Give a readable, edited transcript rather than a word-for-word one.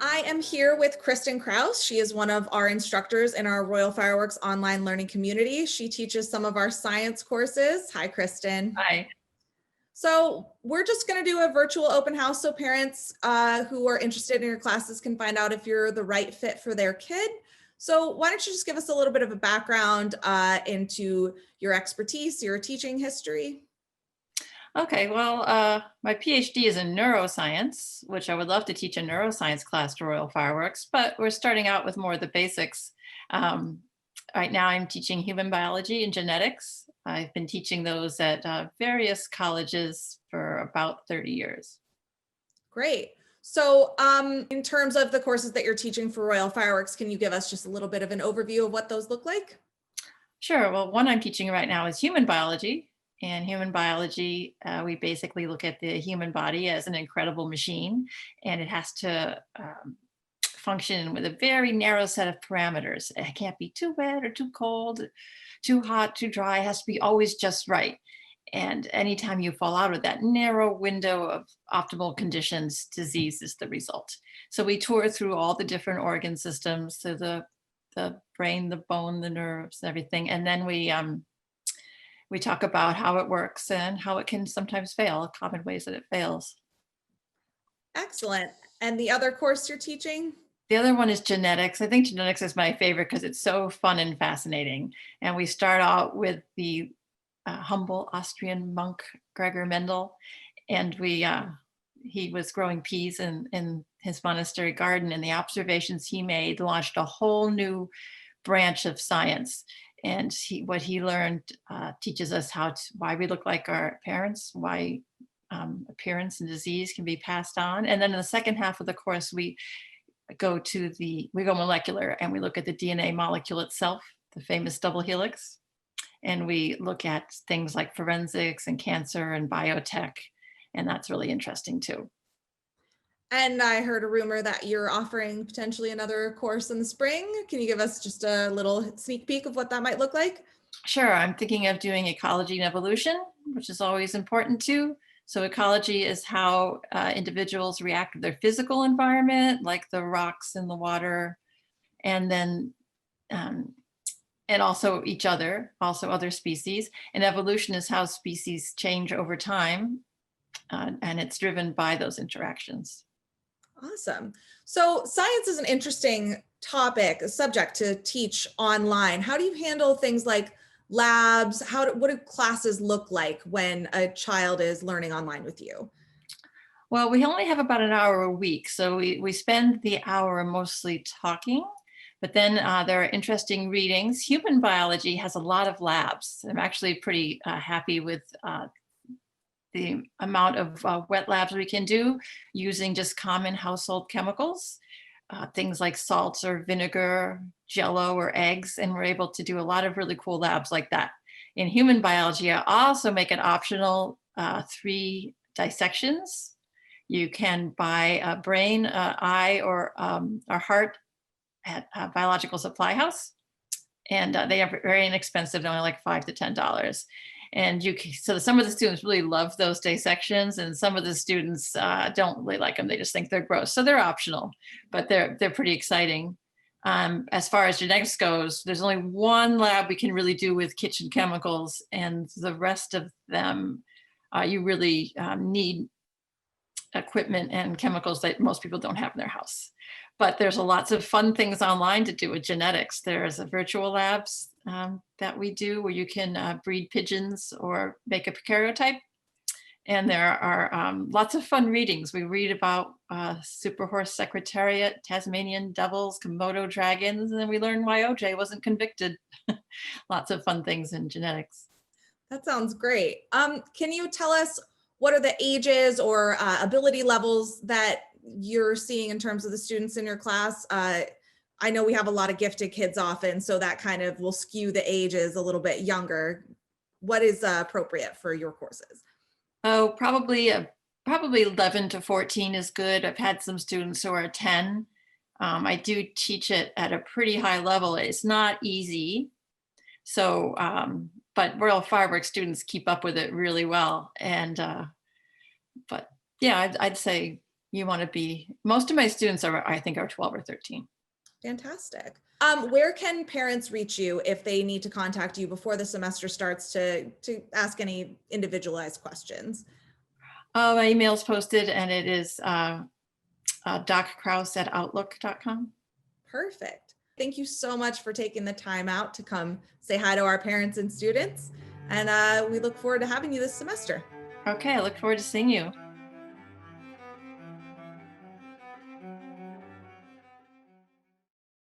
I am here with Kristin Krause. She is one of our instructors in our Royal Fireworks online learning community. She teaches some of our science courses. Hi, Kristin. Hi. So we're just going to do a virtual open house so parents who are interested in your classes can find out if you're the right fit for their kid. So why don't you just give us a little bit of a background into your expertise, your teaching history? Okay, well, my PhD is in neuroscience, which I would love to teach a neuroscience class to Royal Fireworks, but we're starting out with more of the basics. Um, right now I'm teaching human biology and genetics. I've been teaching those at various colleges for about 30 years. Great. So in terms of the courses that you're teaching for Royal Fireworks, can you give us just a little bit of an overview of what those look like? Sure, well, one I'm teaching right now is human biology. And human biology, we basically look at the human body as an incredible machine, and it has to function with a very narrow set of parameters. It can't be too wet or too cold, too hot, too dry. It has to be always just right. And anytime you fall out of that narrow window of optimal conditions, disease is the result. So we tour through all the different organ systems, so the brain, the bone, the nerves, everything, and then we talk about how it works and how it can sometimes fail, common ways that it fails. Excellent. And the other course you're teaching? The other one is genetics. I think genetics is my favorite because it's so fun and fascinating. And we start out with the humble Austrian monk Gregor Mendel, and he was growing peas in his monastery garden, and the observations he made launched a whole new branch of science. And what he learned teaches us why we look like our parents, why appearance and disease can be passed on. And then in the second half of the course, we go molecular, and we look at the DNA molecule itself, the famous double helix. And we look at things like forensics and cancer and biotech. And that's really interesting too. And I heard a rumor that you're offering potentially another course in the spring. Can you give us just a little sneak peek of what that might look like? Sure, I'm thinking of doing ecology and evolution, which is always important too. So ecology is how individuals react to their physical environment, like the rocks in the water, and then and also each other, also other species. And evolution is how species change over time, and it's driven by those interactions. Awesome. So science is an interesting topic, a subject to teach online. How do you handle things like labs? What do classes look like when a child is learning online with you? Well, we only have about an hour a week, so we spend the hour mostly talking, but then there are interesting readings. Human biology has a lot of labs. I'm actually pretty happy with the amount of wet labs we can do using just common household chemicals, things like salts or vinegar, jello or eggs, and we're able to do a lot of really cool labs like that. In human biology, I also make it optional 3 dissections. You can buy a brain, eye, or a heart at a biological supply house, and they are very inexpensive. They're only like $5 to $10. And so some of the students really love those dissections, and some of the students don't really like them. They just think they're gross. So they're optional, but they're pretty exciting. As far as genetics goes, there's only one lab we can really do with kitchen chemicals, and the rest of them, you really need equipment and chemicals that most people don't have in their house. But there's lots of fun things online to do with genetics. There's a virtual labs that we do where you can breed pigeons or make a prokaryotype. And there are lots of fun readings. We read about Super Horse Secretariat, Tasmanian devils, Komodo dragons, and then we learn why OJ wasn't convicted. Lots of fun things in genetics. That sounds great. Can you tell us what are the ages or ability levels that you're seeing in terms of the students in your class? I know we have a lot of gifted kids often, so that kind of will skew the ages a little bit younger. What is appropriate for your courses? Oh, probably 11 to 14 is good. I've had some students who are 10. I do teach it at a pretty high level. It's not easy. So, but Royal Fireworks students keep up with it really well. And, but yeah, I'd say you want to be. Most of my students are, I think, are 12 or 13. Fantastic. Where can parents reach you if they need to contact you before the semester starts to ask any individualized questions? My email's posted, and it is dockrause@outlook.com. Perfect. Thank you so much for taking the time out to come say hi to our parents and students. And we look forward to having you this semester. Okay, I look forward to seeing you.